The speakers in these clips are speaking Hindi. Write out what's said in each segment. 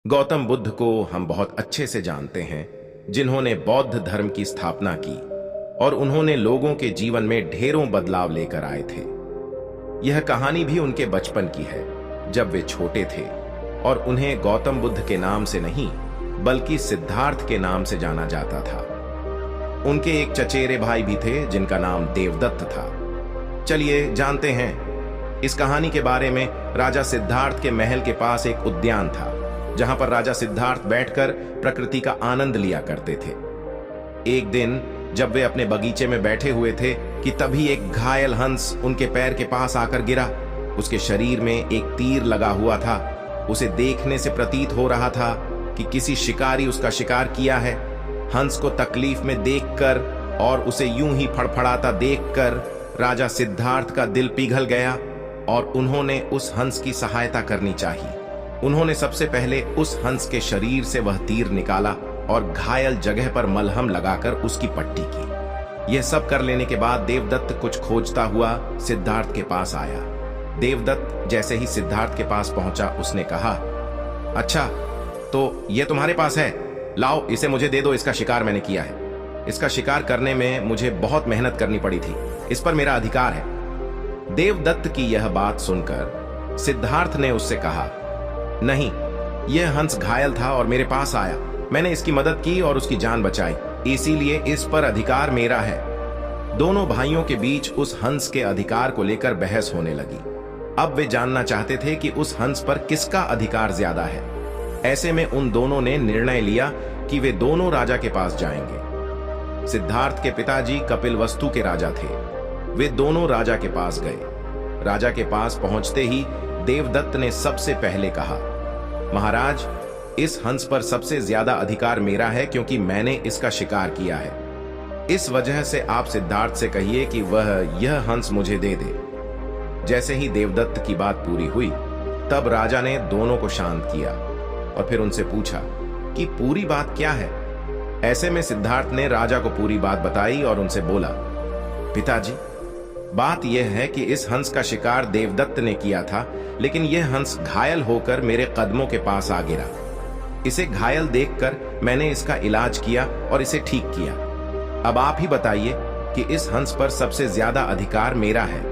गौतम बुद्ध को हम बहुत अच्छे से जानते हैं, जिन्होंने बौद्ध धर्म की स्थापना की और उन्होंने लोगों के जीवन में ढेरों बदलाव लेकर आए थे। यह कहानी भी उनके बचपन की है, जब वे छोटे थे और उन्हें गौतम बुद्ध के नाम से नहीं बल्कि सिद्धार्थ के नाम से जाना जाता था। उनके एक चचेरे भाई भी थे जिनका नाम देवदत्त था। चलिए जानते हैं इस कहानी के बारे में। राजा सिद्धार्थ के महल के पास एक उद्यान था, जहां पर राजा सिद्धार्थ बैठकर प्रकृति का आनंद लिया करते थे। एक दिन जब वे अपने बगीचे में बैठे हुए थे कि तभी एक घायल हंस उनके पैर के पास आकर गिरा। उसके शरीर में एक तीर लगा हुआ था। उसे देखने से प्रतीत हो रहा था कि किसी शिकारी उसका शिकार किया है। हंस को तकलीफ में देखकर और उसे यूं ही फड़फड़ाता देखकर राजा सिद्धार्थ का दिल पिघल गया और उन्होंने उस हंस की सहायता करनी चाहिए। उन्होंने सबसे पहले उस हंस के शरीर से वह तीर निकाला और घायल जगह पर मलहम लगाकर उसकी पट्टी की। यह सब कर लेने के बाद देवदत्त कुछ खोजता हुआ सिद्धार्थ के पास आया। देवदत्त जैसे ही सिद्धार्थ के पास पहुंचा, उसने कहा, अच्छा तो यह तुम्हारे पास है, लाओ इसे मुझे दे दो। इसका शिकार मैंने किया है। इसका शिकार करने में मुझे बहुत मेहनत करनी पड़ी थी। इस पर मेरा अधिकार है। देवदत्त की यह बात सुनकर सिद्धार्थ ने उससे कहा, नहीं, यह हंस घायल था और मेरे पास आया। मैंने इसकी मदद की और उसकी जान बचाई, इसीलिए इस पर अधिकार मेरा है। दोनों भाइयों के बीच उस हंस के अधिकार को लेकर बहस होने लगी। अब वे जानना चाहते थे कि उस हंस पर किसका अधिकार ज्यादा है। ऐसे में उन दोनों ने निर्णय लिया कि वे दोनों राजा के पास जाएंगे। सिद्धार्थ के पिताजी कपिलवस्तु के राजा थे। वे दोनों राजा के पास गए। राजा के पास पहुंचते ही देवदत्त ने सबसे पहले कहा, महाराज, इस हंस पर सबसे ज्यादा अधिकार मेरा है क्योंकि मैंने इसका शिकार किया है। इस वजह से आप सिद्धार्थ से कहिए कि वह यह हंस मुझे दे दे। जैसे ही देवदत्त की बात पूरी हुई, तब राजा ने दोनों को शांत किया और फिर उनसे पूछा कि पूरी बात क्या है। ऐसे में सिद्धार्थ ने राजा को पूरी बात बताई और उनसे बोला, पिताजी, बात यह है कि इस हंस का शिकार देवदत्त ने किया था, लेकिन यह हंस घायल होकर मेरे कदमों के पास आ गिरा। इसे घायल देखकर मैंने इसका इलाज किया और इसे ठीक किया। अब आप ही बताइए कि इस हंस पर सबसे ज्यादा अधिकार मेरा है।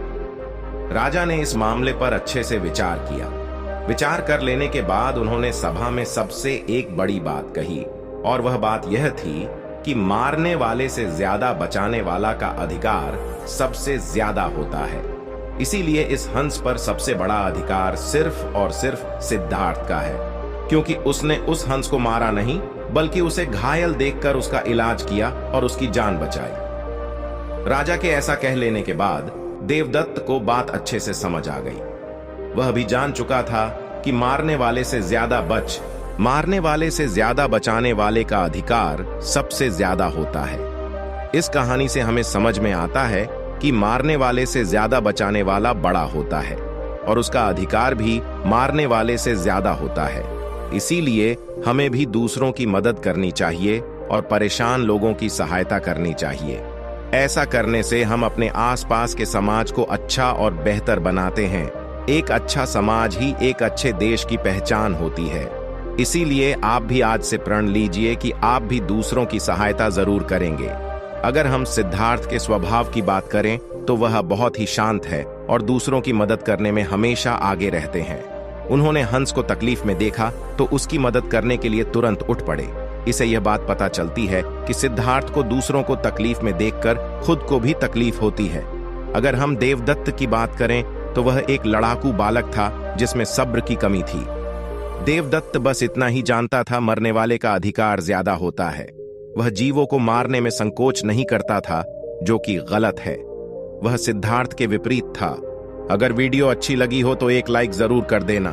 राजा ने इस मामले पर अच्छे से विचार किया। विचार कर लेने के बाद उन्होंने सभा में सबसे एक बड़ी बात कही, और वह बात यह थी कि मारने वाले से ज्यादा बचाने वाला का अधिकार सबसे ज्यादा होता है। इसीलिए इस हंस पर सबसे बड़ा अधिकार सिर्फ और सिर्फ सिद्धार्थ का है, क्योंकि उसने उस हंस को मारा नहीं बल्कि उसे घायल देखकर उसका इलाज किया और उसकी जान बचाई। राजा के ऐसा कह लेने के बाद देवदत्त को बात अच्छे से समझ आ गई। वह भी जान चुका था कि मारने वाले से ज्यादा बचाने वाले का अधिकार सबसे ज्यादा होता है। इस कहानी से हमें समझ में आता है कि मारने वाले से ज्यादा बचाने वाला बड़ा होता है और उसका अधिकार भी मारने वाले से ज्यादा होता है। इसीलिए हमें भी दूसरों की मदद करनी चाहिए और परेशान लोगों की सहायता करनी चाहिए। ऐसा करने से हम अपने आसपास के समाज को अच्छा और बेहतर बनाते हैं। एक अच्छा समाज ही एक अच्छे देश की पहचान होती है। इसीलिए आप भी आज से प्रण लीजिए कि आप भी दूसरों की सहायता जरूर करेंगे। अगर हम सिद्धार्थ के स्वभाव की बात करें तो वह बहुत ही शांत है और दूसरों की मदद करने में हमेशा आगे रहते हैं। उन्होंने हंस को तकलीफ में देखा तो उसकी मदद करने के लिए तुरंत उठ पड़े। इसे यह बात पता चलती है कि सिद्धार्थ को दूसरों को तकलीफ में देखकर खुद को भी तकलीफ होती है। अगर हम देवदत्त की बात करें तो वह एक लड़ाकू बालक था जिसमें सब्र की कमी थी। देवदत्त बस इतना ही जानता था, मरने वाले का अधिकार ज्यादा होता है। वह जीवों को मारने में संकोच नहीं करता था, जो कि गलत है। वह सिद्धार्थ के विपरीत था। अगर वीडियो अच्छी लगी हो तो एक लाइक जरूर कर देना।